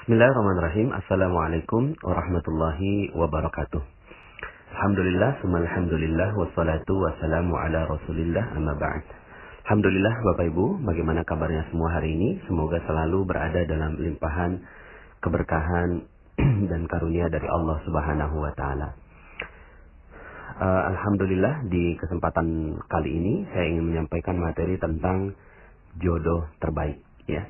Bismillahirrahmanirrahim. Assalamualaikum warahmatullahi wabarakatuh. Alhamdulillah, alhamdulillah, wassalatu wassalamu ala rasulillah, amma ba'd. Alhamdulillah Bapak Ibu, bagaimana kabarnya semua hari ini? Semoga selalu berada dalam limpahan keberkahan dan karunia dari Allah Subhanahu wa taala. Alhamdulillah, di kesempatan kali ini saya ingin menyampaikan materi tentang jodoh terbaik, ya.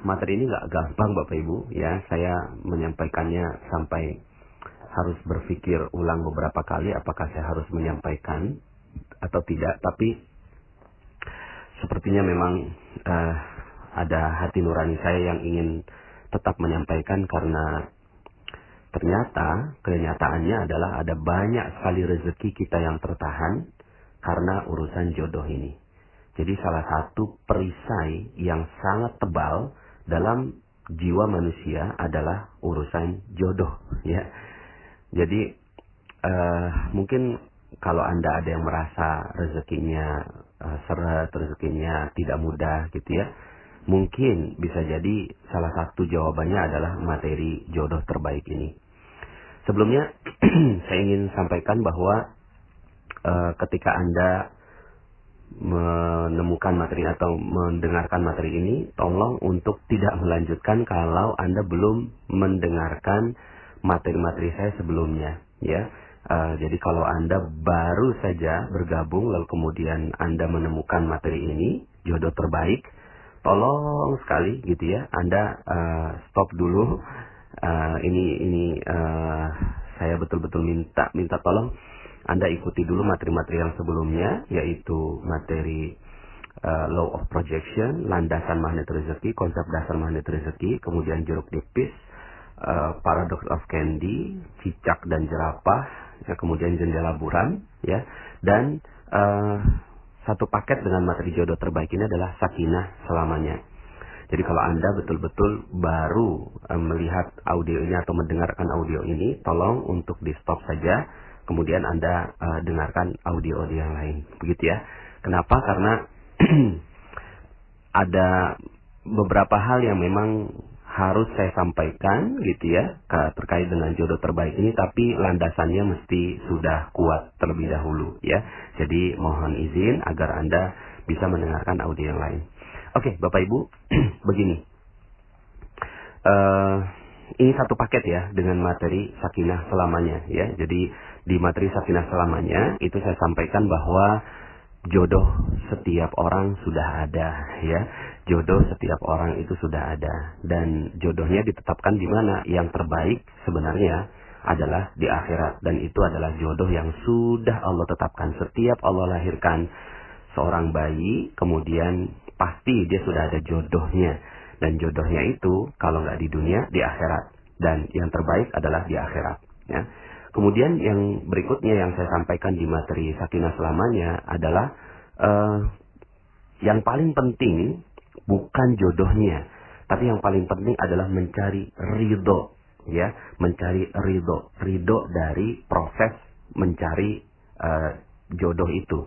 Materi ini nggak gampang Bapak Ibu, ya. Saya menyampaikannya sampai harus berpikir ulang beberapa kali apakah saya harus menyampaikan atau tidak. Tapi sepertinya memang ada hati nurani saya yang ingin tetap menyampaikan, karena ternyata kenyataannya adalah ada banyak sekali rezeki kita yang tertahan karena urusan jodoh ini. Jadi salah satu perisai yang sangat tebal dalam jiwa manusia adalah urusan jodoh, ya. Jadi mungkin kalau Anda ada yang merasa rezekinya seret, rezekinya tidak mudah gitu ya, mungkin bisa jadi salah satu jawabannya adalah materi jodoh terbaik ini. Sebelumnya saya ingin sampaikan bahwa ketika Anda menemukan materi atau mendengarkan materi ini, tolong untuk tidak melanjutkan kalau Anda belum mendengarkan materi-materi saya sebelumnya, ya. Jadi kalau Anda baru saja bergabung lalu kemudian Anda menemukan materi ini, jodoh terbaik, tolong sekali gitu ya, Anda stop dulu. Ini saya betul-betul minta tolong Anda ikuti dulu materi-materi yang sebelumnya, yaitu materi Law of Projection, landasan magnet rezeki, konsep dasar magnet rezeki, kemudian jeruk nipis, Paradox of Candy, cicak dan jerapah, ya, kemudian jendela buram, ya, dan satu paket dengan materi jodoh terbaik ini adalah sakinah selamanya. Jadi kalau Anda betul-betul baru melihat audio ini atau mendengarkan audio ini, tolong untuk di stop saja. Kemudian Anda dengarkan audio-audio yang lain, begitu ya. Kenapa? Karena ada beberapa hal yang memang harus saya sampaikan, gitu ya, terkait dengan jodoh terbaik ini, tapi landasannya mesti sudah kuat terlebih dahulu, ya. Jadi mohon izin agar Anda bisa mendengarkan audio yang lain. Oke, Bapak Ibu, begini. Ini satu paket ya dengan materi sakinah selamanya, ya. Jadi di materi sakinah selamanya itu saya sampaikan bahwa jodoh setiap orang sudah ada, ya. Jodoh setiap orang itu sudah ada, dan jodohnya ditetapkan di mana? Yang terbaik sebenarnya adalah di akhirat, dan itu adalah jodoh yang sudah Allah tetapkan. Setiap Allah lahirkan seorang bayi, kemudian pasti dia sudah ada jodohnya, dan jodohnya itu kalau nggak di dunia, di akhirat, dan yang terbaik adalah di akhirat, ya. Kemudian yang berikutnya yang saya sampaikan di materi sakinah selamanya adalah yang paling penting bukan jodohnya, tapi yang paling penting adalah mencari ridho, ya, mencari ridho dari proses mencari jodoh itu.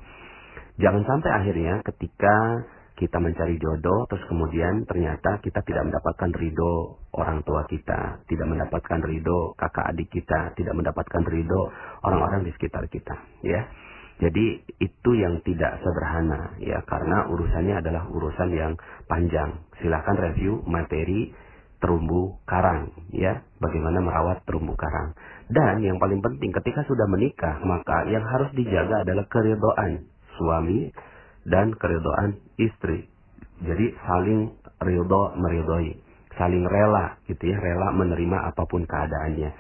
Jangan sampai akhirnya ketika kita mencari jodoh, terus kemudian ternyata kita tidak mendapatkan ridho orang tua kita, tidak mendapatkan ridho kakak adik kita, tidak mendapatkan ridho orang-orang di sekitar kita, ya. Jadi itu yang tidak sederhana, ya, karena urusannya adalah urusan yang panjang. Silahkan review materi terumbu karang, ya, bagaimana merawat terumbu karang. Dan yang paling penting ketika sudah menikah, maka yang harus dijaga adalah keridhaan suami dan keridhaan istri. Jadi saling ridho meridhoi, saling rela gitu ya, rela menerima apapun keadaannya.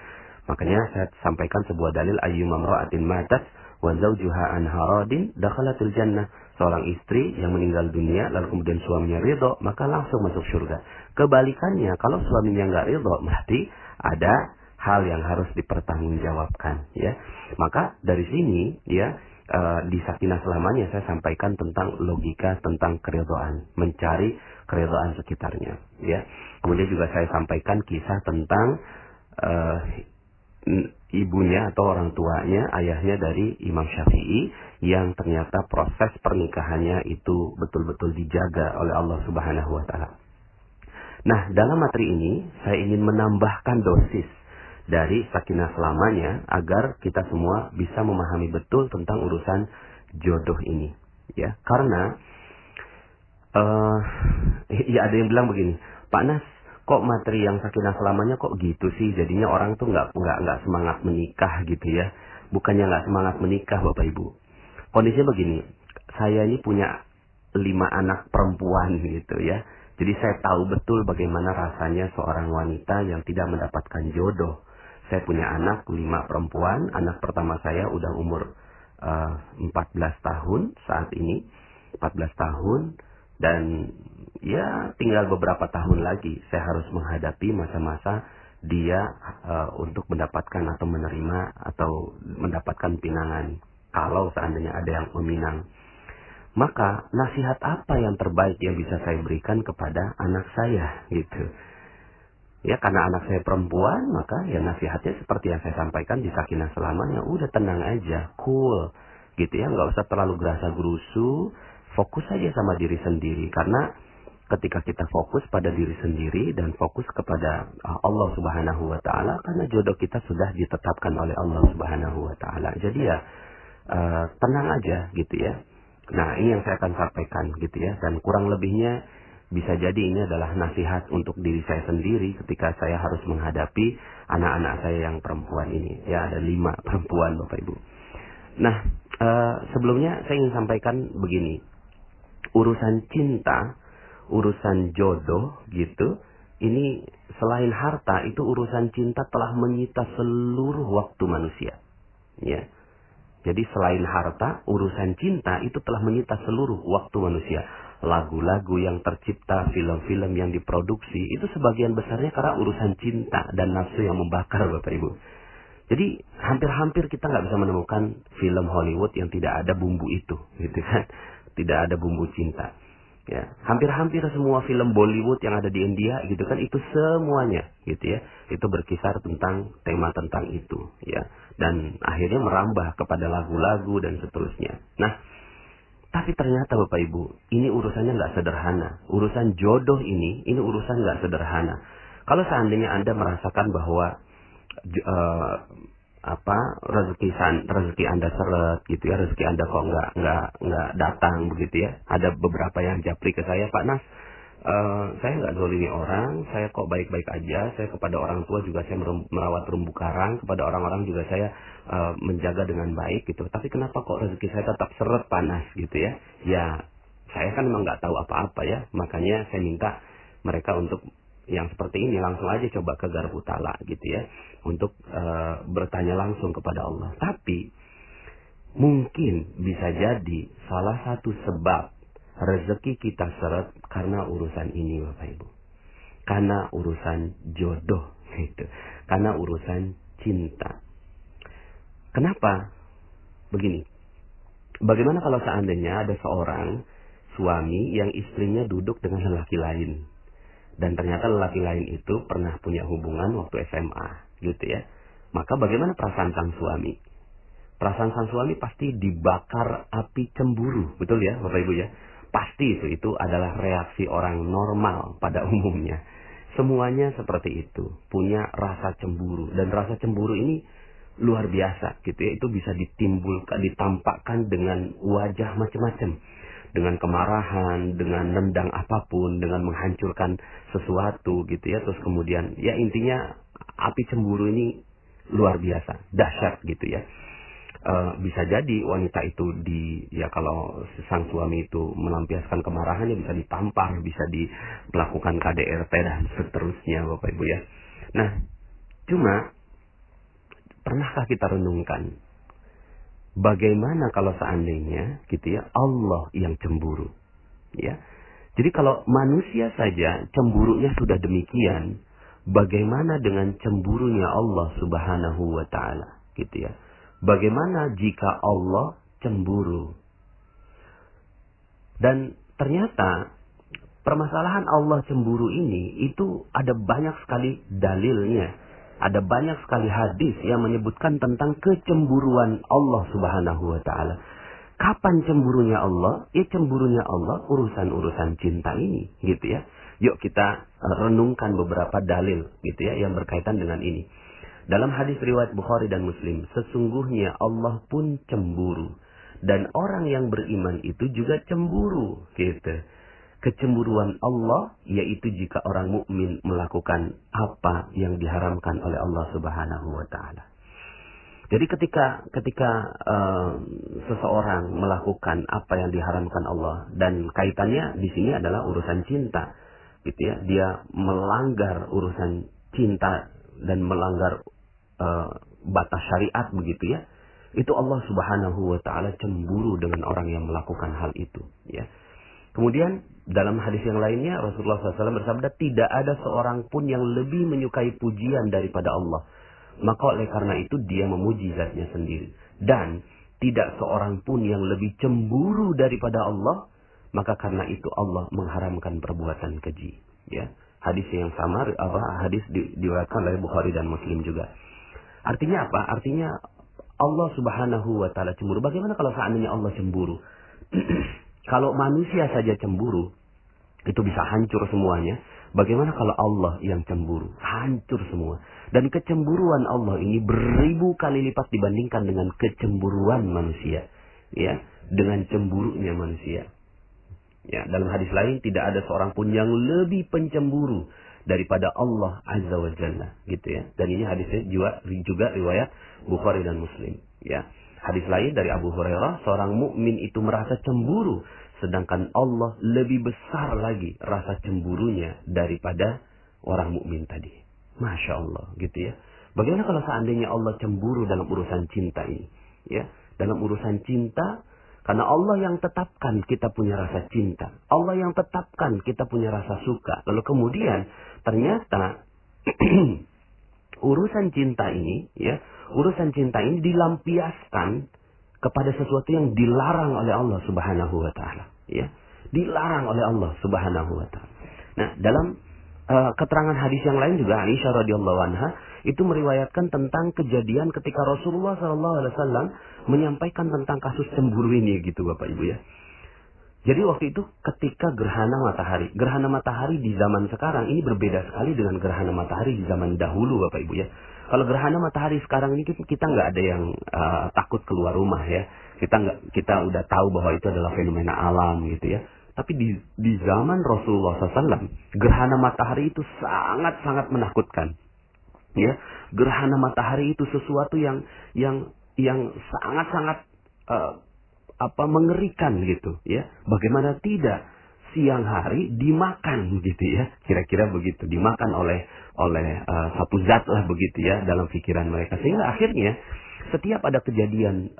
Makanya saya sampaikan sebuah dalil, ayyuma imra'atin matat wa zawjuha an haradin dakhalatil jannah. Seorang istri yang meninggal dunia lalu kemudian suaminya ridho, maka langsung masuk surga. Kebalikannya, kalau suaminya enggak ridho, berarti ada hal yang harus dipertanggungjawabkan, ya. Maka dari sini, ya, di sakinah selamanya saya sampaikan tentang logika tentang keridhaan, mencari keridhaan sekitarnya, ya. Kemudian juga saya sampaikan kisah tentang ibunya atau orang tuanya, ayahnya dari Imam Syafi'i, yang ternyata proses pernikahannya itu betul-betul dijaga oleh Allah Subhanahu wa taala. Nah, dalam materi ini saya ingin menambahkan dosis dari sakinah selamanya agar kita semua bisa memahami betul tentang urusan jodoh ini, ya. Karena ya ada yang bilang begini, Pak Nas, kok materi yang sakinah selamanya kok gitu sih? Jadinya orang tuh nggak semangat menikah gitu ya. Bukannya nggak semangat menikah, Bapak Ibu. Kondisinya begini, saya ini punya 5 anak perempuan gitu ya. Jadi saya tahu betul bagaimana rasanya seorang wanita yang tidak mendapatkan jodoh. Saya punya anak 5 perempuan. Anak pertama saya udah umur 14 tahun saat ini. 14 tahun. Dan ya tinggal beberapa tahun lagi saya harus menghadapi masa-masa dia untuk mendapatkan atau menerima atau mendapatkan pinangan. Kalau seandainya ada yang meminang. Maka nasihat apa yang terbaik yang bisa saya berikan kepada anak saya gitu. Ya karena anak saya perempuan, maka ya nasihatnya seperti yang saya sampaikan di sakinah selamanya. Udah tenang aja, cool gitu ya, nggak usah terlalu gerasa gerusu, fokus aja sama diri sendiri. Karena ketika kita fokus pada diri sendiri dan fokus kepada Allah Subhanahu wa Ta'ala, karena jodoh kita sudah ditetapkan oleh Allah Subhanahu wa Ta'ala. Jadi ya tenang aja gitu ya. Nah, ini yang saya akan sampaikan gitu ya. Dan kurang lebihnya bisa jadi ini adalah nasihat untuk diri saya sendiri ketika saya harus menghadapi anak-anak saya yang perempuan ini. Ya, ada 5 perempuan Bapak Ibu. Nah, sebelumnya saya ingin sampaikan begini. Urusan cinta, urusan jodoh gitu, ini selain harta, itu urusan cinta telah menyita seluruh waktu manusia. Ya. Jadi selain harta, urusan cinta itu telah menyita seluruh waktu manusia. Lagu-lagu yang tercipta, film-film yang diproduksi, itu sebagian besarnya karena urusan cinta dan nafsu yang membakar, Bapak Ibu. Jadi hampir-hampir kita nggak bisa menemukan film Hollywood yang tidak ada bumbu itu, gitu kan? Tidak ada bumbu cinta. Ya, hampir-hampir semua film Bollywood yang ada di India, gitu kan? Itu semuanya, gitu ya. Itu berkisar tentang tema tentang itu, ya. Dan akhirnya merambah kepada lagu-lagu dan seterusnya. Nah, tapi ternyata Bapak Ibu, ini urusannya nggak sederhana. Urusan jodoh ini urusan nggak sederhana. Kalau seandainya Anda merasakan bahwa rezeki Anda seret gitu ya, rezeki Anda kok nggak datang begitu ya. Ada beberapa yang japri ke saya, Pak Nas, saya nggak zolimi orang, saya kok baik-baik aja, saya kepada orang tua juga saya merawat terumbu karang, kepada orang-orang juga saya menjaga dengan baik gitu. Tapi kenapa kok rezeki saya tetap seret panas gitu ya? Ya, saya kan memang nggak tahu apa-apa ya, makanya saya minta mereka untuk yang seperti ini langsung aja coba ke Garbu Tala gitu ya, untuk bertanya langsung kepada Allah. Tapi mungkin bisa jadi salah satu sebab rezeki kita seret karena urusan ini Bapak Ibu. Karena urusan jodoh gitu. Karena urusan cinta. Kenapa? Begini. Bagaimana kalau seandainya ada seorang suami yang istrinya duduk dengan lelaki lain. Dan ternyata lelaki lain itu pernah punya hubungan waktu SMA gitu ya. Maka bagaimana perasaan sang suami? Perasaan sang suami pasti dibakar api cemburu. Betul ya Bapak Ibu ya? Pasti itu adalah reaksi orang normal pada umumnya. Semuanya seperti itu. Punya rasa cemburu. Dan rasa cemburu ini luar biasa gitu ya. Itu bisa ditampakkan dengan wajah macam-macam. Dengan kemarahan, dengan nendang apapun, dengan menghancurkan sesuatu gitu ya. Terus kemudian ya intinya api cemburu ini luar biasa. Dahsyat gitu ya. Bisa jadi wanita itu kalau sang suami itu melampiaskan kemarahannya bisa ditampar, bisa melakukan KDRT dan seterusnya Bapak Ibu ya. Nah, cuma pernahkah kita renungkan bagaimana kalau seandainya gitu ya Allah yang cemburu ya. Jadi kalau manusia saja cemburunya sudah demikian, bagaimana dengan cemburunya Allah Subhanahu wa Ta'ala gitu ya. Bagaimana jika Allah cemburu? Dan ternyata permasalahan Allah cemburu ini itu ada banyak sekali dalilnya. Ada banyak sekali hadis yang menyebutkan tentang kecemburuan Allah Subhanahu wa Ta'ala. Kapan cemburunya Allah? Ya cemburunya Allah urusan-urusan cinta ini gitu ya. Yuk kita renungkan beberapa dalil gitu ya yang berkaitan dengan ini. Dalam hadis riwayat Bukhari dan Muslim, sesungguhnya Allah pun cemburu dan orang yang beriman itu juga cemburu gitu. Kecemburuan Allah yaitu jika orang mukmin melakukan apa yang diharamkan oleh Allah Subhanahu wa taala. Jadi ketika seseorang melakukan apa yang diharamkan Allah, dan kaitannya di sini adalah urusan cinta, gitu ya, dia melanggar urusan cinta dan melanggar batas syariat begitu ya, itu Allah Subhanahu wa taala cemburu dengan orang yang melakukan hal itu, ya. Kemudian dalam hadis yang lainnya Rasulullah SAW bersabda, tidak ada seorang pun yang lebih menyukai pujian daripada Allah. Maka oleh karena itu dia memuji zatnya sendiri. Dan tidak seorang pun yang lebih cemburu daripada Allah. Maka karena itu Allah mengharamkan perbuatan keji. Ya, hadis yang sama, hadis diriwayatkan oleh Bukhari dan Muslim juga. Artinya apa? Artinya Allah Subhanahu wa taala cemburu. Bagaimana kalau seandainya Allah cemburu? Kalau manusia saja cemburu, itu bisa hancur semuanya. Bagaimana kalau Allah yang cemburu? Hancur semua. Dan kecemburuan Allah ini beribu kali lipat dibandingkan dengan kecemburuan manusia. Ya, dengan cemburunya manusia. Ya, dalam hadis lain tidak ada seorang pun yang lebih pencemburu daripada Allah Azza wa Jalla, gitu ya. Dan ini hadisnya juga riwayat Bukhari dan Muslim, ya. Hadis lain dari Abu Hurairah, seorang mukmin itu merasa cemburu, sedangkan Allah lebih besar lagi rasa cemburunya daripada orang mukmin tadi. Masya Allah, gitu ya. Bagaimana kalau seandainya Allah cemburu dalam urusan cinta ini? Ya, dalam urusan cinta, karena Allah yang tetapkan kita punya rasa cinta, Allah yang tetapkan kita punya rasa suka. Lalu kemudian ternyata urusan cinta ini, ya, urusan cinta ini dilampiaskan kepada sesuatu yang dilarang oleh Allah Subhanahu wa taala, ya. Dilarang oleh Allah Subhanahu wa taala. Nah, dalam keterangan hadis yang lain juga Aisyah radhiyallahu anha itu meriwayatkan tentang kejadian ketika Rasulullah sallallahu alaihi wasallam menyampaikan tentang kasus cemburu ini, gitu Bapak Ibu ya. Jadi waktu itu ketika gerhana matahari di zaman sekarang ini berbeda sekali dengan gerhana matahari di zaman dahulu Bapak Ibu ya. Kalau gerhana matahari sekarang ini kita nggak ada yang takut keluar rumah ya. Kita udah tahu bahwa itu adalah fenomena alam gitu ya. Tapi di zaman Rasulullah SAW, gerhana matahari itu sangat-sangat menakutkan. Ya, gerhana matahari itu sesuatu yang sangat-sangat mengerikan gitu ya. Bagaimana tidak, siang hari dimakan gitu ya, kira-kira begitu, dimakan oleh satu zat lah begitu ya dalam pikiran mereka, sehingga akhirnya setiap ada kejadian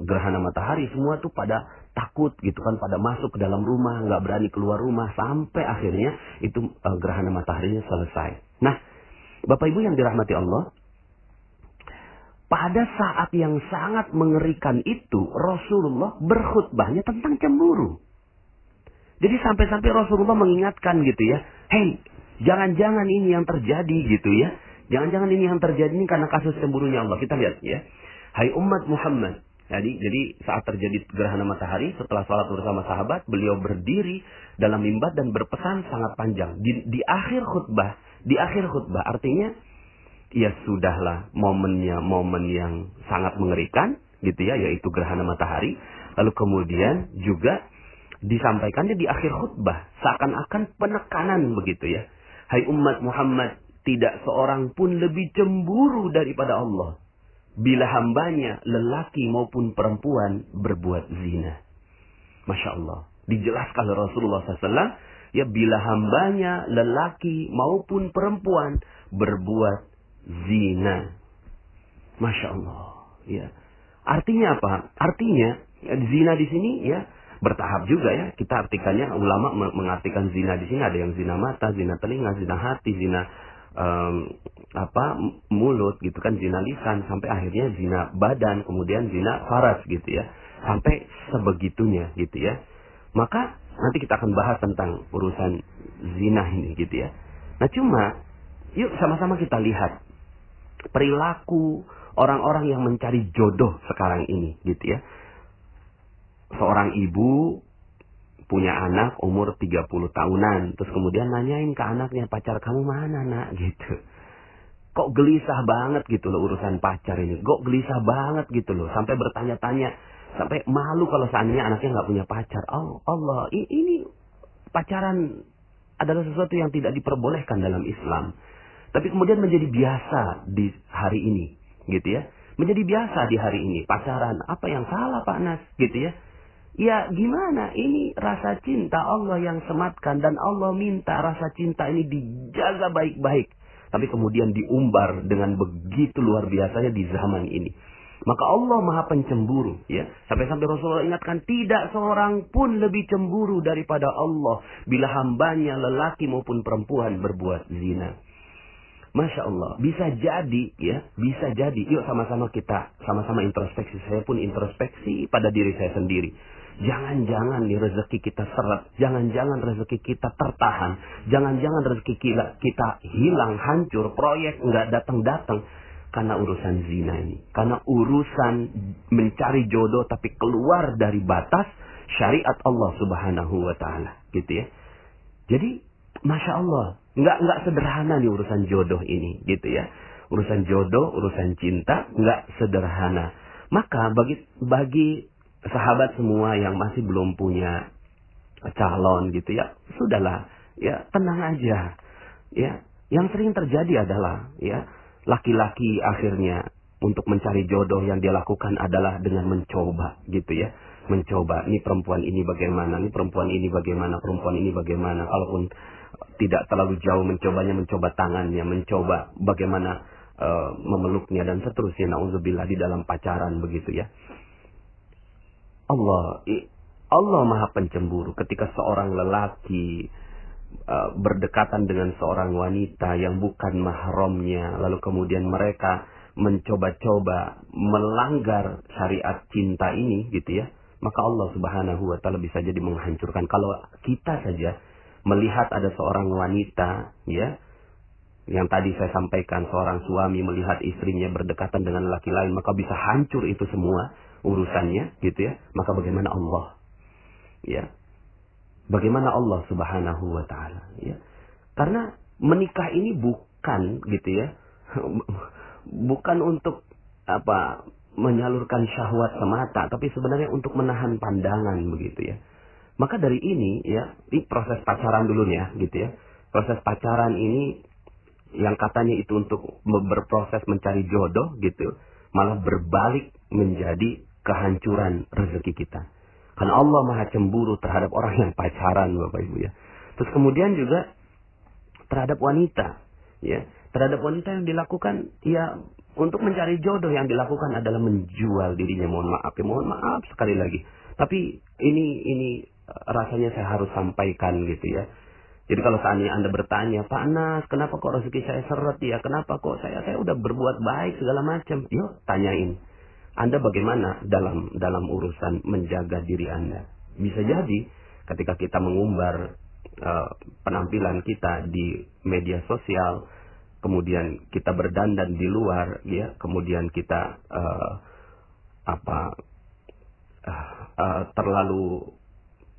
gerhana matahari semua tuh pada takut gitu kan, pada masuk ke dalam rumah, nggak berani keluar rumah, sampai akhirnya itu gerhana mataharinya selesai. Nah, Bapak Ibu yang dirahmati Allah, pada saat yang sangat mengerikan itu Rasulullah berkhutbahnya tentang cemburu. Jadi sampai-sampai Rasulullah mengingatkan gitu ya, hei, jangan-jangan ini yang terjadi gitu ya. Jangan-jangan ini yang terjadi ini karena kasus cemburunya Allah. Kita lihat ya. Hai umat Muhammad. Jadi saat terjadi gerhana matahari, setelah salat bersama sahabat, beliau berdiri dalam mimbar dan berpesan sangat panjang. Di akhir khutbah artinya, ya sudahlah, momennya momen yang sangat mengerikan gitu ya, yaitu gerhana matahari. Lalu kemudian juga disampaikannya di akhir khutbah, seakan-akan penekanan begitu ya. Hai umat Muhammad, tidak seorang pun lebih cemburu daripada Allah bila hambanya, lelaki maupun perempuan, berbuat zina. Masya Allah. Dijelaskan oleh Rasulullah SAW, ya, bila hambanya, lelaki maupun perempuan, berbuat zina. Masya Allah. Ya. Artinya apa? Artinya, zina di sini ya bertahap juga ya. Kita artikannya, ulama mengartikan zina di sini ada yang zina mata, zina telinga, zina hati, zina mulut gitu kan, zina lisan, sampai akhirnya zina badan, kemudian zina faras gitu ya, sampai sebegitunya gitu ya. Maka nanti kita akan bahas tentang urusan zina ini gitu ya. Nah cuma yuk sama-sama kita lihat perilaku orang-orang yang mencari jodoh sekarang ini gitu ya. Seorang ibu punya anak umur 30 tahunan. Terus kemudian nanyain ke anaknya, pacar kamu mana nak? Gitu. Kok gelisah banget gitu loh urusan pacar ini. Kok gelisah banget gitu loh. Sampai bertanya-tanya. Sampai malu kalau seandainya anaknya nggak punya pacar. Oh Allah, ini pacaran adalah sesuatu yang tidak diperbolehkan dalam Islam. Tapi kemudian menjadi biasa di hari ini. Gitu ya. Menjadi biasa di hari ini. Pacaran. Apa yang salah Pak Nas? Gitu ya. Ya gimana? Ini rasa cinta Allah yang sematkan. Dan Allah minta rasa cinta ini dijaga baik-baik. Tapi kemudian diumbar dengan begitu luar biasanya di zaman ini. Maka Allah Maha Pencemburu. Ya. Sampai-sampai Rasulullah ingatkan, tidak seorang pun lebih cemburu daripada Allah bila hambanya lelaki maupun perempuan berbuat zina. Masya Allah. Bisa jadi, ya. Bisa jadi. Yuk sama-sama kita, sama-sama introspeksi. Saya pun introspeksi pada diri saya sendiri. Jangan-jangan nih rezeki kita seret. Jangan-jangan rezeki kita tertahan. Jangan-jangan rezeki kita hilang, hancur. Proyek nggak datang-datang. Karena urusan zina ini. Karena urusan mencari jodoh tapi keluar dari batas syariat Allah Subhanahu wa Ta'ala. Gitu ya. Jadi, Masya Allah. Nggak sederhana nih urusan jodoh ini. Gitu ya. Urusan jodoh, urusan cinta. Nggak sederhana. Maka bagi sahabat semua yang masih belum punya calon gitu ya, sudahlah, ya tenang aja. Ya, yang sering terjadi adalah ya laki-laki akhirnya untuk mencari jodoh yang dia lakukan adalah dengan mencoba gitu ya. Mencoba, ini perempuan ini bagaimana, ini perempuan ini bagaimana, perempuan ini bagaimana. Kalaupun tidak terlalu jauh mencobanya, mencoba tangannya, mencoba bagaimana memeluknya dan seterusnya. Nauzubillah di dalam pacaran begitu ya. Allah Maha Pencemburu ketika seorang lelaki berdekatan dengan seorang wanita yang bukan mahramnya, lalu kemudian mereka mencoba-coba melanggar syariat cinta ini gitu ya, maka Allah Subhanahu wa Ta'ala bisa jadi menghancurkan. Kalau kita saja melihat ada seorang wanita ya, yang tadi saya sampaikan, seorang suami melihat istrinya berdekatan dengan laki lain, maka bisa hancur itu semua urusannya gitu ya. Maka bagaimana Allah? Ya. Bagaimana Allah Subhanahu wa Ta'ala ya? Karena menikah ini bukan gitu ya. Bukan untuk menyalurkan syahwat semata, tapi sebenarnya untuk menahan pandangan begitu ya. Maka dari ini ya, di proses pacaran dulu ya gitu ya. Proses pacaran ini yang katanya itu untuk berproses mencari jodoh gitu, malah berbalik menjadi kehancuran rezeki kita. Karena Allah Maha Cemburu terhadap orang yang pacaran, Bapak Ibu ya. Terus kemudian juga terhadap wanita, ya. Terhadap wanita yang dilakukan, ya, untuk mencari jodoh yang dilakukan adalah menjual dirinya. Mohon maaf sekali lagi. Tapi ini rasanya saya harus sampaikan gitu ya. Jadi kalau seandainya Anda bertanya, Pak Nas, kenapa kok rezeki saya seret ya? Kenapa kok saya udah berbuat baik segala macam? Yuk, tanyain. Anda bagaimana dalam urusan menjaga diri Anda? Bisa jadi ketika kita mengumbar penampilan kita di media sosial, kemudian kita berdandan di luar, ya, kemudian kita terlalu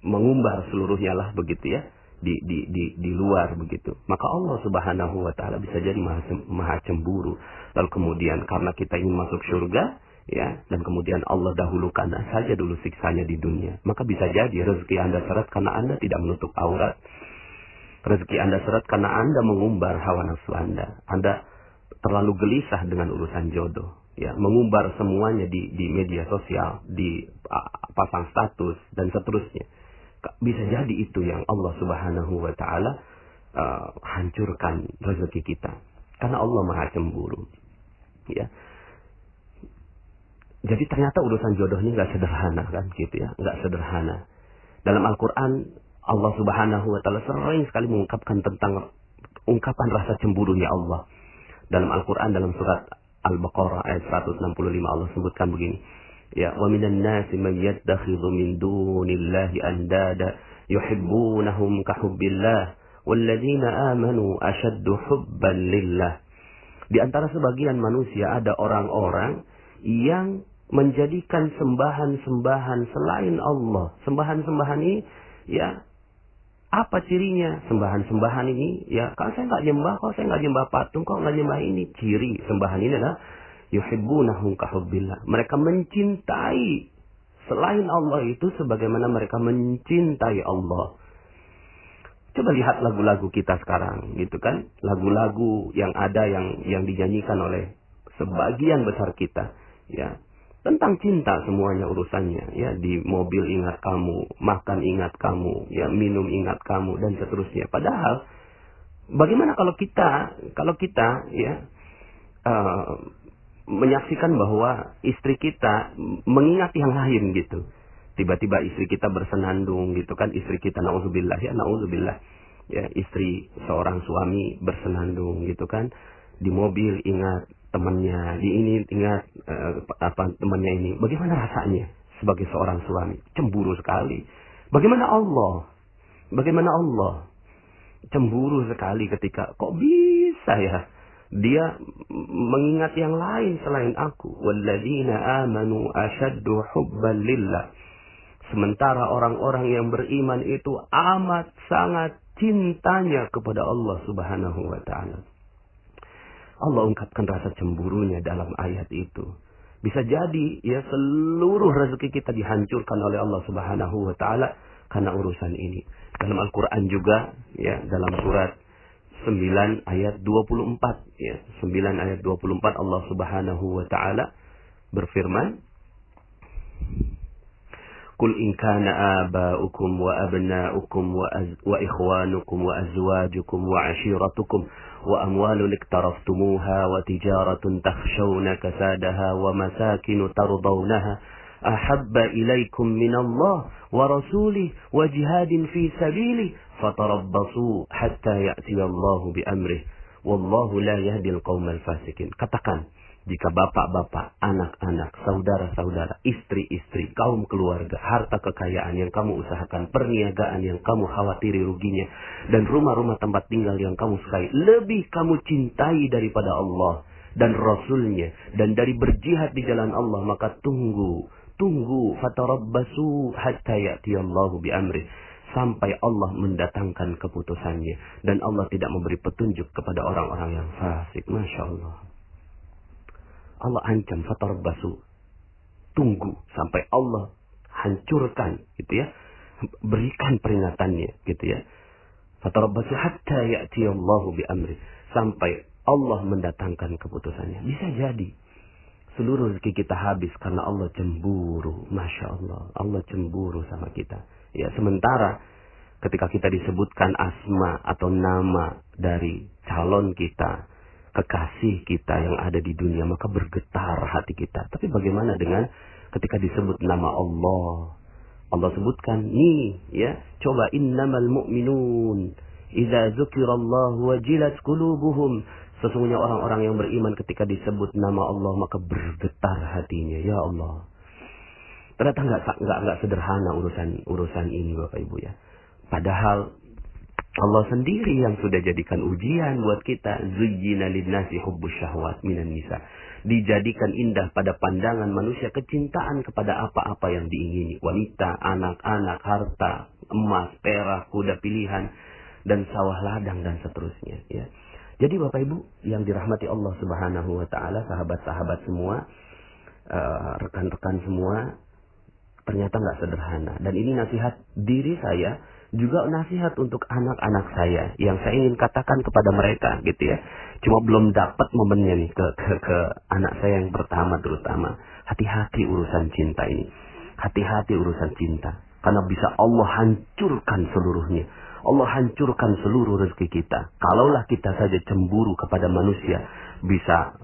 mengumbar seluruhnya lah begitu ya, di luar begitu. Maka Allah Subhanahu wa Ta'ala bisa jadi maha cemburu. Lalu kemudian karena kita ingin masuk surga, ya, dan kemudian Allah dahulukan saja dulu siksanya di dunia, maka bisa jadi rezeki Anda seret karena Anda tidak menutup aurat. Rezeki Anda seret karena Anda mengumbar hawa nafsu Anda. Anda terlalu gelisah dengan urusan jodoh, ya, mengumbar semuanya di media sosial, di pasang status dan seterusnya. Bisa jadi itu yang Allah Subhanahu wa Ta'ala hancurkan rezeki kita, karena Allah Maha Cemburu, ya. Jadi ternyata urusan jodohnya nggak sederhana kan gitu ya, nggak sederhana. Dalam Al-Quran Allah Subhanahu wa Ta'ala sering sekali mengungkapkan tentang ungkapan rasa cemburunya Allah. Dalam Al-Quran dalam surat Al-Baqarah ayat 165 Allah sebutkan begini. Ya, wa minan nasi man yattakhidhu min dunillahi andada yuhibbunahum ka hubbillah walladzina amanu ashaddu hubban lillah. Di antara sebagian manusia ada orang-orang yang menjadikan sembahan-sembahan selain Allah. Sembahan-sembahan ini ya apa cirinya sembahan-sembahan ini? Ya, kalau saya nggak nyembah, kalau saya nggak nyembah patung, kalau nggak nyembah ini. Ciri sembahan ini adalah yuhibbunahum kahubbillah. Mereka mencintai selain Allah itu sebagaimana mereka mencintai Allah. Coba lihat lagu-lagu kita sekarang, gitu kan? Lagu-lagu yang ada yang dinyanyikan oleh sebagian besar kita, ya. Tentang cinta semuanya urusannya, ya. Di mobil ingat kamu, makan ingat kamu, ya, minum ingat kamu, dan seterusnya. Padahal bagaimana kalau kita ya menyaksikan bahwa istri kita mengingat yang lain gitu. Tiba-tiba istri kita bersenandung gitu kan, istri kita naudzubillah ya, istri seorang suami bersenandung gitu kan, di mobil ingat temannya, di ini ingat temannya ini. Bagaimana rasanya sebagai seorang suami? Cemburu sekali. Bagaimana Allah? Cemburu sekali ketika kok bisa ya dia mengingat yang lain selain aku. Walladzina amanu asyaddu hubban lillah. Sementara orang-orang yang beriman itu amat sangat cintanya kepada Allah Subhanahu wa taala. Allah ungkapkan rasa cemburunya dalam ayat itu. Bisa jadi ya seluruh rezeki kita dihancurkan oleh Allah Subhanahu wa taala karena urusan ini. Dalam Al-Qur'an juga ya, dalam surat 9 ayat 24 ya, 9 ayat 24 Allah Subhanahu wa taala berfirman, Qul in kana aba'ukum wa abna'ukum wa ikhwanukum wa azwajukum wa ashiratukum wa amwalun iktaraftumuha wa tijaratun takhshawna kasadaha wa masakinu tardawnaha ahabba ilaikum minallah wa rasulih wa jihadin fi sabilih fatarabbasu hatta ya'tiyallahu bi amrih wallahu la yahdil qaumal fasikin. Katakan, jika bapak-bapak, anak-anak, saudara-saudara, istri-istri, kaum keluarga, harta kekayaan yang kamu usahakan, perniagaan yang kamu khawatiri ruginya, dan rumah-rumah tempat tinggal yang kamu sukai, lebih kamu cintai daripada Allah dan Rasulnya, dan dari berjihad di jalan Allah, maka tunggu, fatarabbasu hatta ya'tiyallahu bi'amrih, sampai Allah mendatangkan keputusannya, dan Allah tidak memberi petunjuk kepada orang-orang yang fasik. Masya Allah. Allah ancam, fatarabbasu, tunggu sampai Allah hancurkan, gitu ya, berikan peringatannya, gitu ya. Fatarabbasu hatta ya'tiyallahu bi'amri, sampai Allah mendatangkan keputusannya. Bisa jadi seluruh rezeki kita habis karena Allah cemburu. Masya Allah, Allah cemburu sama kita. Ya, sementara ketika kita disebutkan asma atau nama dari calon kita, kekasih kita yang ada di dunia, maka bergetar hati kita. Tapi bagaimana dengan ketika disebut nama Allah? Allah sebutkan, nih ya, coba innamal mu'minun idza dzukirallahu wajilat qulubuhum. Sesungguhnya orang-orang yang beriman ketika disebut nama Allah maka bergetar hatinya. Ya Allah. Ternyata enggak sederhana urusan ini Bapak Ibu ya. Padahal Allah sendiri yang sudah jadikan ujian buat kita. Zuyyina linnasi hubbus syahwat minan nisa. Dijadikan indah pada pandangan manusia kecintaan kepada apa-apa yang diingini. Wanita, anak-anak, harta, emas, perak, kuda pilihan, dan sawah ladang, dan seterusnya. Ya. Jadi Bapak Ibu yang dirahmati Allah Subhanahu wa taala, sahabat-sahabat semua, rekan-rekan semua, ternyata nggak sederhana. Dan ini nasihat diri saya, juga nasihat untuk anak-anak saya yang saya ingin katakan kepada mereka, gitu ya. Cuma belum dapat momennya nih ke anak saya yang pertama terutama. Hati-hati urusan cinta ini. Hati-hati urusan cinta. Karena bisa Allah hancurkan seluruhnya. Allah hancurkan seluruh rezeki kita. Kalaulah kita saja cemburu kepada manusia bisa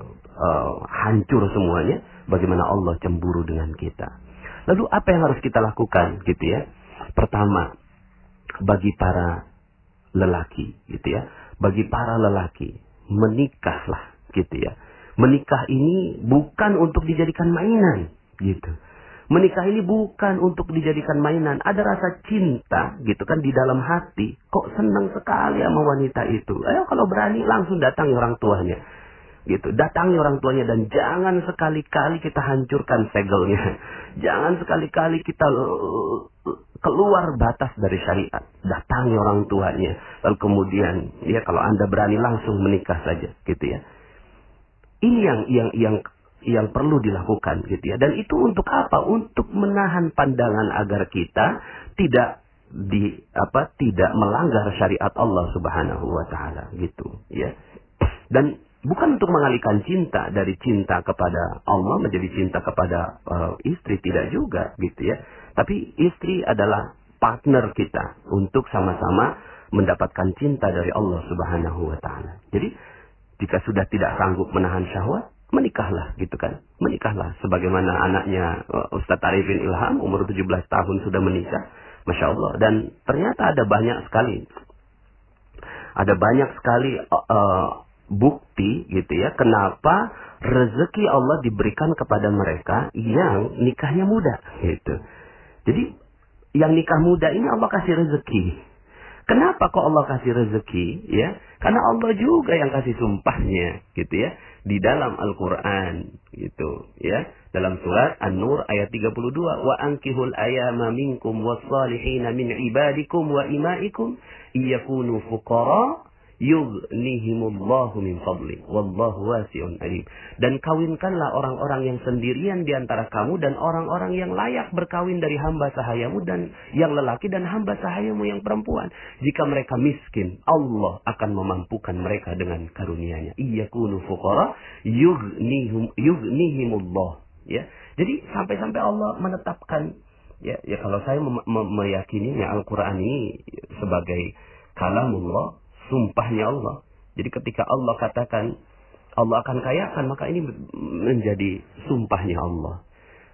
hancur semuanya, bagaimana Allah cemburu dengan kita. Lalu apa yang harus kita lakukan, gitu ya? Pertama, bagi para lelaki, gitu ya. Bagi para lelaki, menikahlah, gitu ya. Menikah ini bukan untuk dijadikan mainan, gitu. Menikah ini bukan untuk dijadikan mainan. Ada rasa cinta, gitu kan, di dalam hati. Kok senang sekali sama wanita itu. Ayo kalau berani langsung datangi orang tuanya. gitu. Datangi orang tuanya dan jangan sekali-kali kita hancurkan segelnya. Jangan sekali-kali kita keluar batas dari syariat. Datangi orang tuanya. Lalu kemudian ya kalau Anda berani langsung menikah saja gitu ya. Ini yang perlu dilakukan gitu ya. Dan itu untuk apa? Untuk menahan pandangan agar kita tidak tidak melanggar syariat Allah Subhanahu wa taala gitu ya. Dan bukan untuk mengalihkan cinta dari cinta kepada Allah menjadi cinta kepada istri, tidak juga gitu ya. Tapi istri adalah partner kita untuk sama-sama mendapatkan cinta dari Allah Subhanahu wa taala. Jadi jika sudah tidak sanggup menahan syahwat, menikahlah gitu kan. Menikahlah sebagaimana anaknya Ustadz Arifin Ilham umur 17 tahun sudah menikah. Masya Allah. Dan ternyata ada banyak sekali bukti gitu ya, kenapa rezeki Allah diberikan kepada mereka yang nikahnya muda gitu. Jadi yang nikah muda ini Allah kasih rezeki. Kenapa kok Allah kasih rezeki ya? Karena Allah juga yang kasih sumpahnya gitu ya di dalam Al-Qur'an gitu ya. Dalam surat An-Nur ayat 32, wa ankihul ayama minkum was-salihina min ibadikum wa imaikum iyakunu fuqara yughnihimullahu min fadli wallahu wasi'un alim. Dan kawinkanlah orang-orang yang sendirian di antara kamu dan orang-orang yang layak berkawin dari hamba sahayamu dan yang lelaki dan hamba sahayamu yang perempuan. Jika mereka miskin, Allah akan memampukan mereka dengan karunia-Nya. Iyakunu fuqara yughnihimullah. Ya. Jadi sampai-sampai Allah menetapkan ya kalau saya meyakininya Al-Qur'an ini sebagai kalamullah, sumpahnya Allah. Jadi ketika Allah katakan Allah akan kayakan, maka ini menjadi sumpahnya Allah.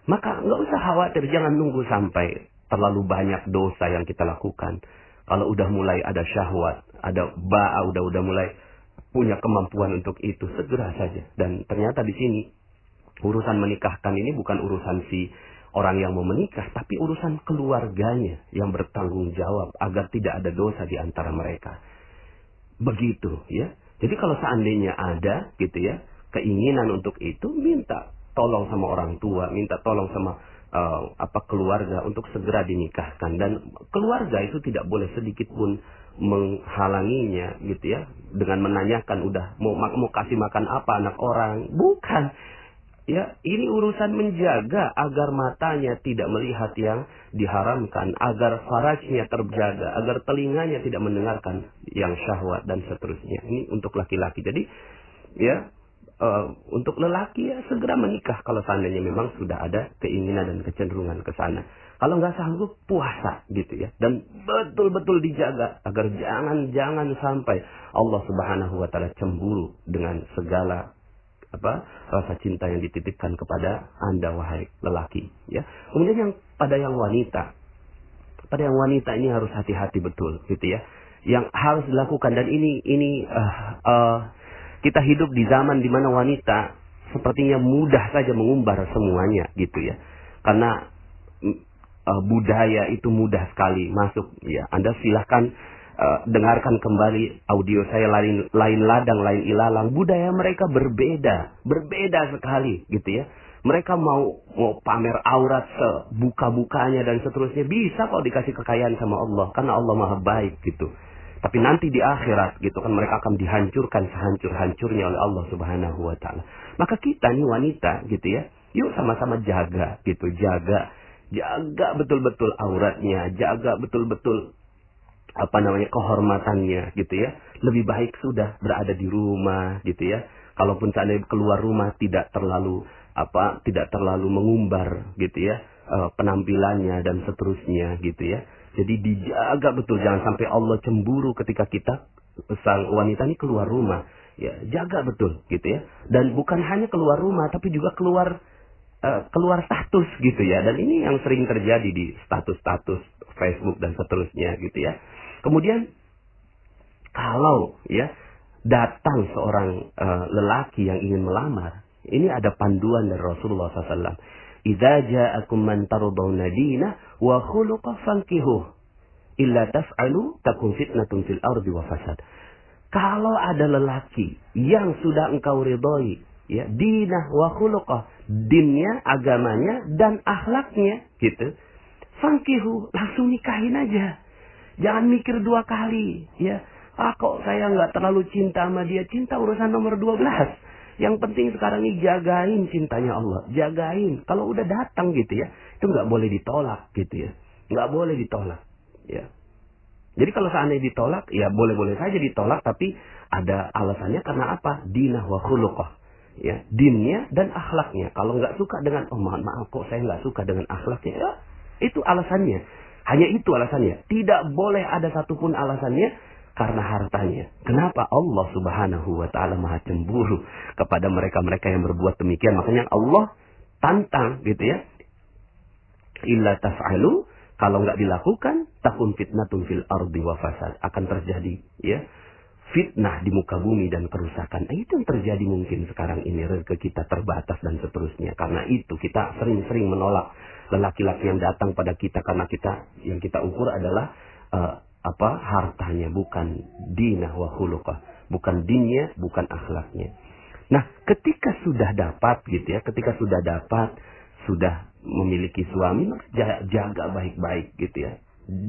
Maka nggak usah khawatir, jangan nunggu sampai terlalu banyak dosa yang kita lakukan. Kalau udah mulai ada syahwat, ada udah mulai punya kemampuan untuk itu, segera saja. Dan ternyata di sini urusan menikahkan ini bukan urusan si orang yang mau menikah, tapi urusan keluarganya yang bertanggung jawab agar tidak ada dosa di antara mereka. Begitu ya. Jadi kalau seandainya ada gitu ya keinginan untuk itu, minta tolong sama orang tua, minta tolong sama keluarga untuk segera dinikahkan. Dan keluarga itu tidak boleh sedikit pun menghalanginya gitu ya dengan menanyakan udah mau kasih makan apa anak orang. Bukan. Ya, ini urusan menjaga agar matanya tidak melihat yang diharamkan, agar farajnya terjaga, agar telinganya tidak mendengarkan yang syahwat dan seterusnya. Ini untuk laki-laki. Jadi, ya, untuk lelaki ya segera menikah kalau seandainya memang sudah ada keinginan dan kecenderungan ke sana. Kalau nggak sanggup, puasa gitu ya. Dan betul-betul dijaga agar jangan sampai Allah Subhanahu wa taala cemburu dengan segala rasa cinta yang dititipkan kepada Anda wahai lelaki ya. Kemudian pada yang wanita ini harus hati-hati betul gitu ya. Yang harus dilakukan, dan ini kita hidup di zaman di mana wanita sepertinya mudah saja mengumbar semuanya gitu ya. Karena budaya itu mudah sekali masuk ya. Anda silahkan dengarkan kembali audio saya lain ladang lain ilalang. Budaya mereka berbeda sekali gitu ya. Mereka mau pamer aurat sebuka-bukanya dan seterusnya, bisa kok dikasih kekayaan sama Allah karena Allah Maha baik gitu. Tapi nanti di akhirat gitu kan mereka akan dihancurkan sehancur-hancurnya oleh Allah Subhanahu wa taala. Maka kita nih wanita gitu ya, yuk sama-sama jaga gitu, jaga betul-betul auratnya, jaga betul-betul kehormatannya gitu ya. Lebih baik sudah berada di rumah gitu ya. Kalaupun seandainya keluar rumah tidak terlalu mengumbar gitu ya penampilannya dan seterusnya gitu ya. Jadi dijaga betul, jangan sampai Allah cemburu ketika kita sang wanita ini keluar rumah. Ya, jaga betul gitu ya. Dan bukan hanya keluar rumah tapi juga keluar status gitu ya. Dan ini yang sering terjadi di status-status Facebook dan seterusnya gitu ya. Kemudian kalau ya datang seorang lelaki yang ingin melamar, ini ada panduan dari Rasulullah SAW. Idza ja'akum man tardawna dinah wa khuluqa fankihuh illa taf'alu takun fitnatun fil ardi wa fasad. Kalau ada lelaki yang sudah engkau ridhoi, ya, dinah wa khuluqah, dinnya, agamanya, dan akhlaknya, gitu. Fangkihu, langsung nikahin aja. Jangan mikir dua kali, ya. Kok saya nggak terlalu cinta sama dia. Cinta urusan nomor 12. Yang penting sekarang ini jagain cintanya Allah. Jagain. Kalau udah datang gitu ya, itu nggak boleh ditolak gitu ya. Nggak boleh ditolak, ya. Jadi kalau seandainya ditolak, ya boleh-boleh saja ditolak, tapi ada alasannya karena apa? Dinah wa khuluqah. Ya, dinnya dan akhlaknya. Kalau nggak suka dengan, oh mohon maaf kok saya nggak suka dengan akhlaknya, ya, itu alasannya. Hanya itu alasannya. Tidak boleh ada satupun alasannya karena hartanya. Kenapa? Allah Subhanahu wa Ta'ala Maha cemburu kepada mereka-mereka yang berbuat demikian. Makanya Allah tantang gitu ya. Illa taf'alu, kalau nggak dilakukan, takun fitnatun fil ardi wa fasad, akan terjadi ya fitnah di muka bumi dan kerusakan. Itu yang terjadi mungkin sekarang ini, rezeki kita terbatas dan seterusnya. Karena itu kita sering-sering menolak lelaki-laki yang datang pada kita karena kita yang kita ukur adalah hartanya, bukan dinah wa khuluqah, bukan dinnya, bukan akhlaknya. Nah, ketika sudah dapat gitu ya, sudah memiliki suami, jaga baik-baik gitu ya.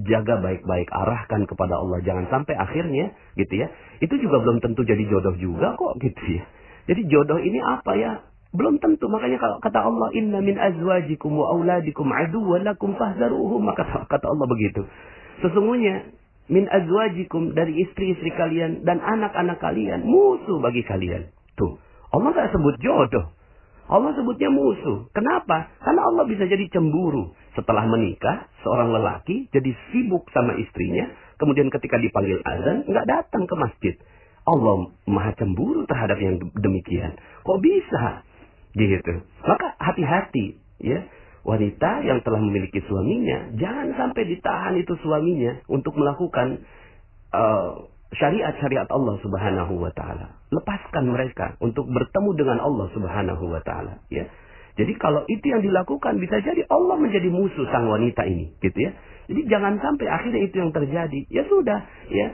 Jaga baik-baik, arahkan kepada Allah. Jangan sampai akhirnya gitu ya. Itu juga belum tentu jadi jodoh juga kok gitu ya. Jadi jodoh ini apa ya? Belum tentu. Makanya kalau kata Allah, inna min azwajikum wa auladikum aduwwan lakum fahdharuhum. Maka kata Allah begitu. Sesungguhnya min azwajikum, dari istri-istri kalian dan anak-anak kalian, musuh bagi kalian. Tuh, Allah nggak sebut jodoh. Allah sebutnya musuh. Kenapa? Karena Allah bisa jadi cemburu. Setelah menikah, seorang lelaki jadi sibuk sama istrinya. Kemudian ketika dipanggil azan, nggak datang ke masjid. Allah Maha cemburu terhadap yang demikian. Kok bisa? Gitu. Maka hati-hati, ya. Wanita yang telah memiliki suaminya, jangan sampai ditahan itu suaminya untuk melakukan syariat-syariat Allah Subhanahu wa Ta'ala. Lepaskan mereka untuk bertemu dengan Allah Subhanahu wa Ta'ala, ya. Jadi kalau itu yang dilakukan, bisa jadi Allah menjadi musuh sang wanita ini, gitu ya. Jadi jangan sampai akhirnya itu yang terjadi. Ya sudah, ya.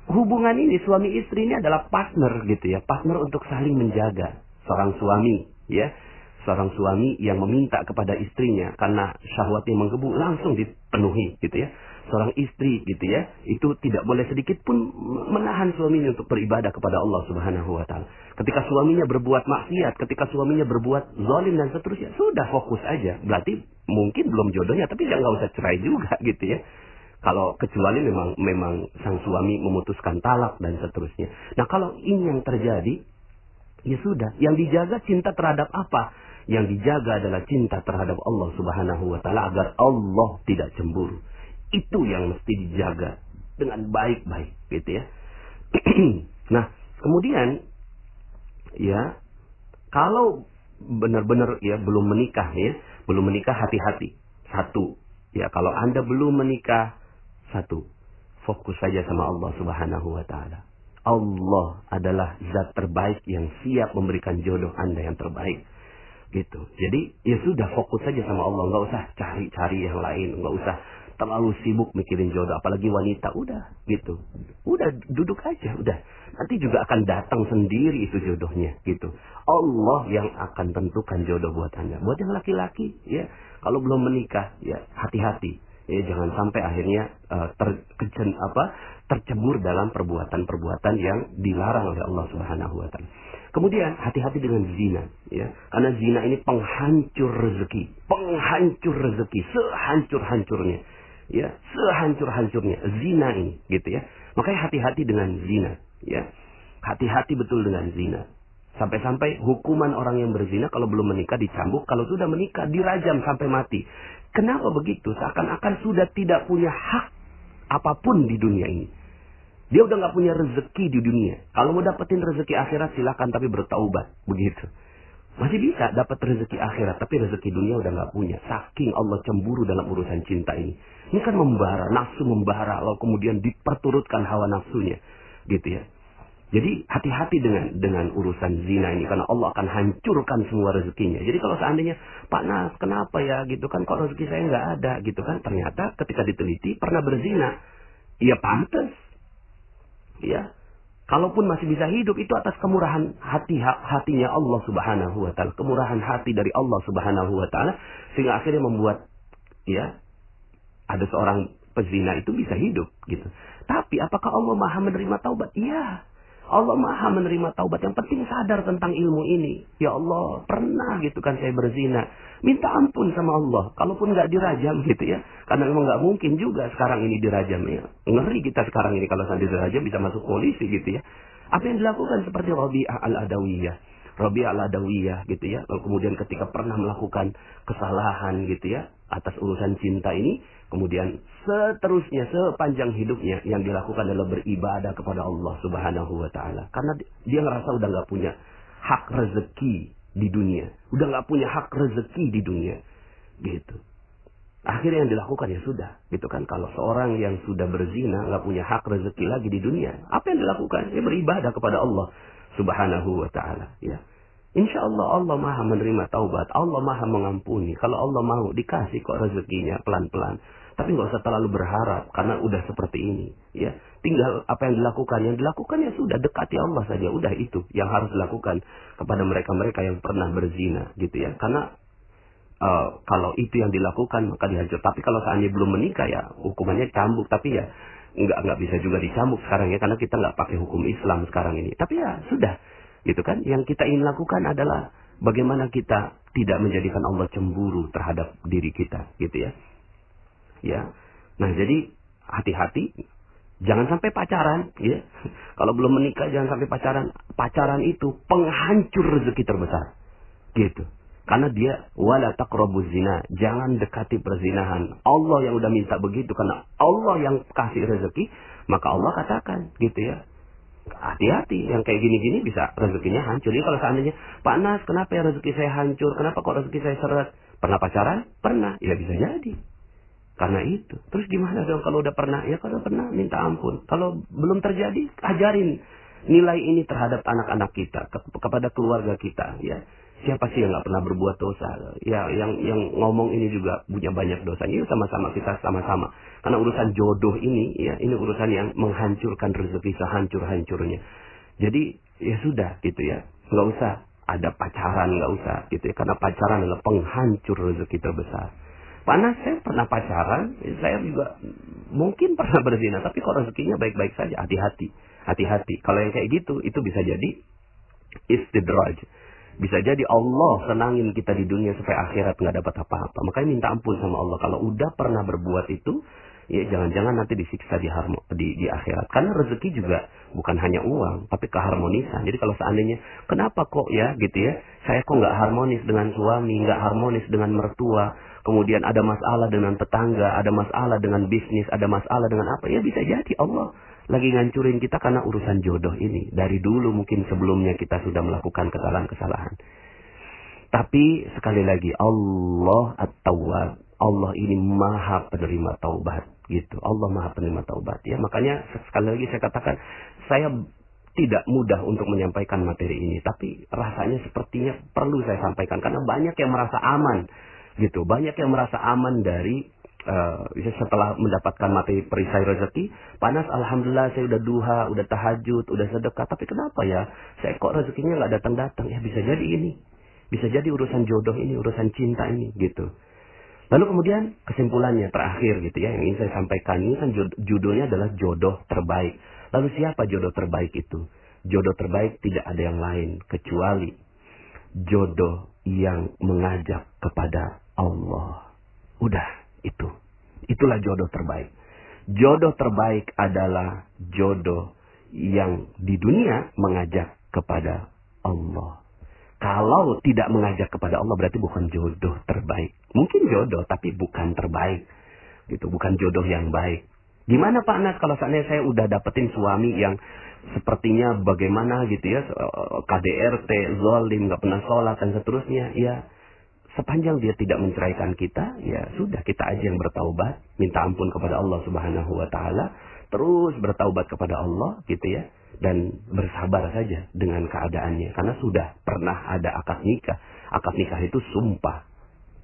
Hubungan ini suami istri ini adalah partner, gitu ya. Partner untuk saling menjaga. Seorang suami, ya. Seorang suami yang meminta kepada istrinya karena syahwatnya menggebu, langsung dipenuhi, gitu ya. Seorang istri gitu ya, itu tidak boleh sedikit pun menahan suaminya untuk beribadah kepada Allah Subhanahu wa Ta'ala. Ketika suaminya berbuat maksiat, ketika suaminya berbuat zalim dan seterusnya, sudah fokus aja. Berarti mungkin belum jodohnya, tapi nggak usah cerai juga gitu ya. Kalau kecuali memang sang suami memutuskan talak dan seterusnya. Nah, kalau ini yang terjadi, ya sudah, yang dijaga cinta terhadap apa? Yang dijaga adalah cinta terhadap Allah Subhanahu wa Ta'ala agar Allah tidak cemburu. Itu yang mesti dijaga dengan baik-baik gitu ya. Nah, kemudian ya, kalau benar-benar ya belum menikah ya, hati-hati. Satu, ya kalau Anda belum menikah, fokus saja sama Allah Subhanahu wa Ta'ala. Allah adalah zat terbaik yang siap memberikan jodoh Anda yang terbaik. Gitu. Jadi ya sudah, fokus saja sama Allah, nggak usah cari-cari yang lain, nggak usah terlalu sibuk mikirin jodoh, apalagi wanita. Udah gitu, udah duduk aja, udah nanti juga akan datang sendiri itu jodohnya gitu. Allah yang akan tentukan jodoh buat Anda. Buat yang laki-laki ya, kalau belum menikah ya hati-hati ya, jangan sampai akhirnya tercebur dalam perbuatan-perbuatan yang dilarang oleh Allah Subhanahu wa Ta'ala. Kemudian hati-hati dengan zina ya, karena zina ini penghancur rezeki sehancur-hancurnya. Ya, sehancur-hancurnya zina ini gitu ya. Makanya hati-hati dengan zina ya. Hati-hati betul dengan zina. Sampai-sampai hukuman orang yang berzina kalau belum menikah dicambuk, kalau sudah menikah dirajam sampai mati. Kenapa begitu? Seakan-akan sudah tidak punya hak apapun di dunia ini. Dia udah nggak punya rezeki di dunia. Kalau mau dapetin rezeki akhirat silakan, tapi bertaubat begitu. Masih bisa dapat rezeki akhirat, tapi rezeki dunia udah nggak punya. Saking Allah cemburu dalam urusan cinta ini. Ini kan membara, nafsu membara, lalu kemudian diperturutkan hawa nafsunya, gitu ya. Jadi hati-hati dengan urusan zina ini, karena Allah akan hancurkan semua rezekinya. Jadi kalau seandainya, Pak Nas, kenapa ya gitu kan, kok rezeki saya nggak ada gitu kan? Ternyata ketika diteliti pernah berzina. Ya pantas, ya. Kalaupun masih bisa hidup, itu atas kemurahan hatinya Allah Subhanahu wa taala, kemurahan hati dari Allah Subhanahu wa taala, sehingga akhirnya membuat ya ada seorang pezina itu bisa hidup gitu. Tapi apakah Allah Maha menerima taubat? Iya. Allah Maha menerima taubat. Yang penting sadar tentang ilmu ini. Ya Allah, pernah gitu kan saya berzina. Minta ampun sama Allah. Kalaupun nggak dirajam gitu ya. Karena memang nggak mungkin juga sekarang ini dirajam ya. Ngeri kita sekarang ini kalau sampai dirajam bisa masuk polisi gitu ya. Apa yang dilakukan seperti Rabi'ah al-Adawiyah. Rabi'ah al-Adawiyah gitu ya. Lalu kemudian ketika pernah melakukan kesalahan gitu ya. Atas urusan cinta ini. Kemudian seterusnya sepanjang hidupnya yang dilakukan adalah beribadah kepada Allah Subhanahu wa taala. Karena dia ngerasa udah nggak punya hak rezeki di dunia. Udah nggak punya hak rezeki di dunia. Gitu. Akhirnya yang dilakukan ya sudah. Gitu kan. Kalau seorang yang sudah berzina nggak punya hak rezeki lagi di dunia. Apa yang dilakukan? Dia beribadah kepada Allah Subhanahu wa taala. Ya. Insya Allah Allah Maha menerima taubat. Allah Maha mengampuni. Kalau Allah mau dikasih kok rezekinya pelan-pelan. Tapi nggak usah terlalu berharap karena udah seperti ini. Ya, tinggal apa yang dilakukan. Yang dilakukan ya sudah, dekati Allah saja. Udah itu yang harus dilakukan kepada mereka-mereka yang pernah berzina, gitu ya. Karena kalau itu yang dilakukan maka dihajar. Tapi kalau seandainya belum menikah ya hukumannya cambuk. Tapi ya nggak bisa juga dicambuk sekarang ya, karena kita nggak pakai hukum Islam sekarang ini. Tapi ya sudah. Gitu kan? Yang kita ingin lakukan adalah bagaimana kita tidak menjadikan Allah cemburu terhadap diri kita, gitu ya. Ya. Nah, jadi hati-hati, jangan sampai pacaran, ya. Kalau belum menikah jangan sampai pacaran. Pacaran itu penghancur rezeki terbesar. Gitu. Karena dia wala taqrabuz zina, jangan dekati perzinahan. Allah yang udah minta begitu karena Allah yang kasih rezeki, maka Allah katakan, gitu ya. Hati-hati, yang kayak gini-gini bisa rezekinya hancur. Jadi kalau seandainya, Pak Nas, kenapa ya rezeki saya hancur? Kenapa kok rezeki saya seret? Pernah pacaran? Pernah. Ya bisa jadi. Karena itu. Terus gimana dong kalau udah pernah? Ya kalau pernah, minta ampun. Kalau belum terjadi, ajarin nilai ini terhadap anak-anak kita, kepada keluarga kita. Ya, siapa sih yang nggak pernah berbuat dosa? Ya, yang ngomong ini juga punya banyak dosanya. Yuk sama-sama kita sama-sama. Karena urusan jodoh ini, ya, ini urusan yang menghancurkan rezeki sehancur-hancurnya. Jadi ya sudah gitu ya, nggak usah ada pacaran, nggak usah gitu ya. Karena pacaran adalah penghancur rezeki terbesar. Panas, saya pernah pacaran, saya juga mungkin pernah berzina, tapi kok rezekinya baik-baik saja. Hati-hati, hati-hati. Kalau yang kayak gitu, itu bisa jadi istidraj. Bisa jadi Allah senangin kita di dunia supaya akhirat nggak dapat apa-apa. Makanya minta ampun sama Allah. Kalau udah pernah berbuat itu, ya jangan-jangan nanti disiksa di akhirat. Karena rezeki juga bukan hanya uang, tapi keharmonisan. Jadi kalau seandainya, kenapa kok ya gitu ya, saya kok nggak harmonis dengan suami, nggak harmonis dengan mertua, kemudian ada masalah dengan tetangga, ada masalah dengan bisnis, ada masalah dengan apa, ya bisa jadi Allah lagi ngancurin kita karena urusan jodoh ini. Dari dulu mungkin sebelumnya kita sudah melakukan kesalahan-kesalahan. Tapi sekali lagi, Allah At-Tawwab, Allah ini Maha penerima taubat, gitu. Allah Maha penerima taubat, ya. Makanya sekali lagi saya katakan, saya tidak mudah untuk menyampaikan materi ini, tapi rasanya sepertinya perlu saya sampaikan karena banyak yang merasa aman, gitu. Banyak yang merasa aman dari setelah mendapatkan materi perisai rezeki. Panas, alhamdulillah saya udah duha, udah tahajud, udah sedekah, tapi kenapa ya saya kok rezekinya nggak datang-datang? Ya bisa jadi ini, bisa jadi urusan jodoh ini, urusan cinta ini, gitu. Lalu kemudian kesimpulannya terakhir gitu ya, yang ingin saya sampaikan ini kan judulnya adalah jodoh terbaik. Lalu siapa jodoh terbaik itu? Jodoh terbaik tidak ada yang lain kecuali jodoh yang mengajak kepada Allah. Udah, itu. Itulah jodoh terbaik. Jodoh terbaik adalah jodoh yang di dunia mengajak kepada Allah. Kalau tidak mengajak kepada Allah berarti bukan jodoh terbaik. Mungkin jodoh tapi bukan terbaik. Gitu, bukan jodoh yang baik. Gimana Pak Nas kalau seandainya saya udah dapetin suami yang sepertinya bagaimana gitu ya, KDRT, zalim, nggak pernah sholat dan seterusnya, ya sepanjang dia tidak menceraikan kita, ya sudah, kita aja yang bertaubat, minta ampun kepada Allah Subhanahu wa taala, terus bertaubat kepada Allah gitu ya, dan bersabar saja dengan keadaannya karena sudah pernah ada akad nikah. Akad nikah itu sumpah,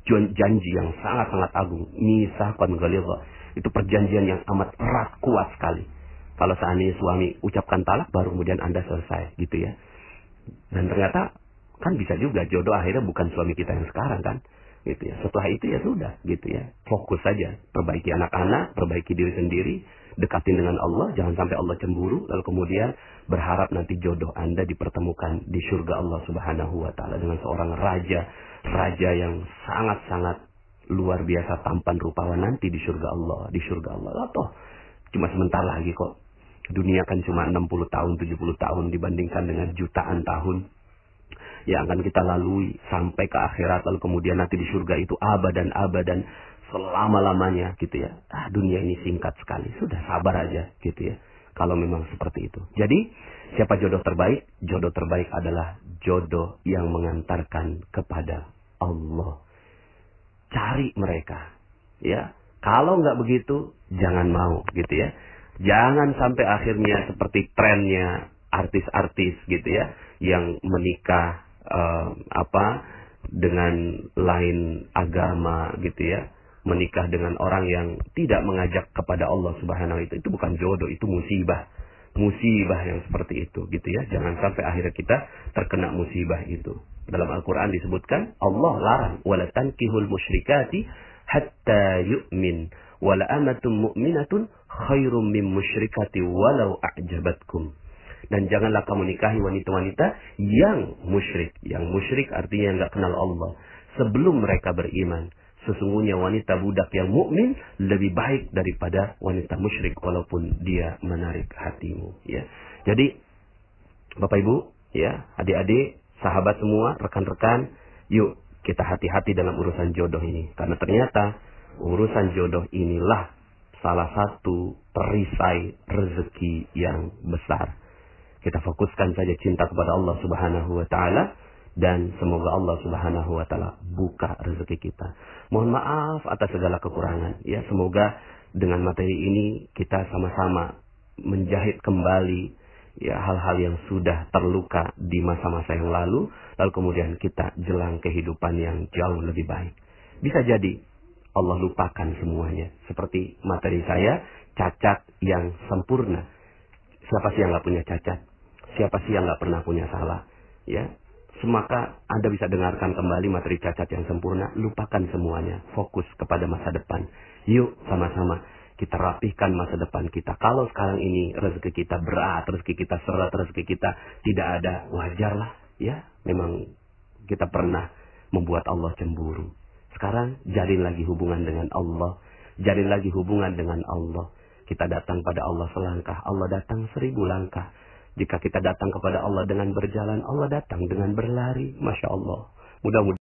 janji yang sangat-sangat agung, mitsaqan ghalidha. Itu perjanjian yang amat erat, kuat sekali. Kalau seandainya suami ucapkan talak, baru kemudian Anda selesai, gitu ya. Dan ternyata kan bisa juga jodoh akhirnya bukan suami kita yang sekarang kan, gitu ya. Setelah itu ya sudah, gitu ya. Fokus saja, perbaiki anak-anak, perbaiki diri sendiri, dekatin dengan Allah, jangan sampai Allah cemburu, lalu kemudian berharap nanti jodoh Anda dipertemukan di surga Allah Subhanahu wa taala dengan seorang raja yang sangat-sangat luar biasa tampan rupawan nanti di surga Allah, Toh cuma sebentar lagi kok. Dunia kan cuma 60 tahun, 70 tahun dibandingkan dengan jutaan tahun yang akan kita lalui sampai ke akhirat, lalu kemudian nanti di surga itu abadan selama-lamanya, gitu ya. Dunia ini singkat sekali, sudah sabar aja, gitu ya. Kalau memang seperti itu. Jadi, siapa jodoh terbaik? Jodoh terbaik adalah jodoh yang mengantarkan kepada Allah. Cari mereka, ya. Kalau nggak begitu, jangan mau, gitu ya. Jangan sampai akhirnya seperti trennya artis-artis, gitu ya, yang menikah dengan lain agama, gitu ya. Menikah dengan orang yang tidak mengajak kepada Allah Subhanahu wa taala. Itu bukan jodoh, itu musibah. Musibah yang seperti itu, gitu ya. Jangan sampai akhirnya kita terkena musibah itu. Dalam Al-Quran disebutkan, Allah larang, wala tankihul musyrikati hatta yu'min, wala amatun mu'minatun khairum min musyrikati walau a'jabatkum. Dan janganlah kamu nikahi wanita-wanita yang musyrik. Yang musyrik artinya yang gak kenal Allah, sebelum mereka beriman. Sesungguhnya wanita budak yang mukmin lebih baik daripada wanita musyrik walaupun dia menarik hatimu, ya. Jadi Bapak Ibu, ya, adik-adik, sahabat semua, rekan-rekan, yuk kita hati-hati dalam urusan jodoh ini, karena ternyata urusan jodoh inilah salah satu perisai rezeki yang besar. Kita fokuskan saja cinta kepada Allah Subhanahu wa taala, dan semoga Allah Subhanahu wa taala buka rezeki kita. Mohon maaf atas segala kekurangan, ya. Semoga dengan materi ini kita sama-sama menjahit kembali, ya, hal-hal yang sudah terluka di masa-masa yang lalu kemudian kita jelang kehidupan yang jauh lebih baik. Bisa jadi Allah lupakan semuanya. Seperti materi saya, cacat yang sempurna. Siapa sih yang gak punya cacat? Siapa sih yang gak pernah punya salah? Ya, maka Anda bisa dengarkan kembali materi cacat yang sempurna. Lupakan semuanya, fokus kepada masa depan. Yuk sama-sama kita rapihkan masa depan kita. Kalau sekarang ini rezeki kita berat, rezeki kita seret, rezeki kita tidak ada, wajarlah, ya. Memang kita pernah membuat Allah cemburu. Sekarang jalin lagi hubungan dengan Allah, jalin lagi hubungan dengan Allah. Kita datang pada Allah selangkah, Allah datang 1000 langkah. Jika kita datang kepada Allah dengan berjalan, Allah datang dengan berlari. Masya Allah. Mudah-mudahan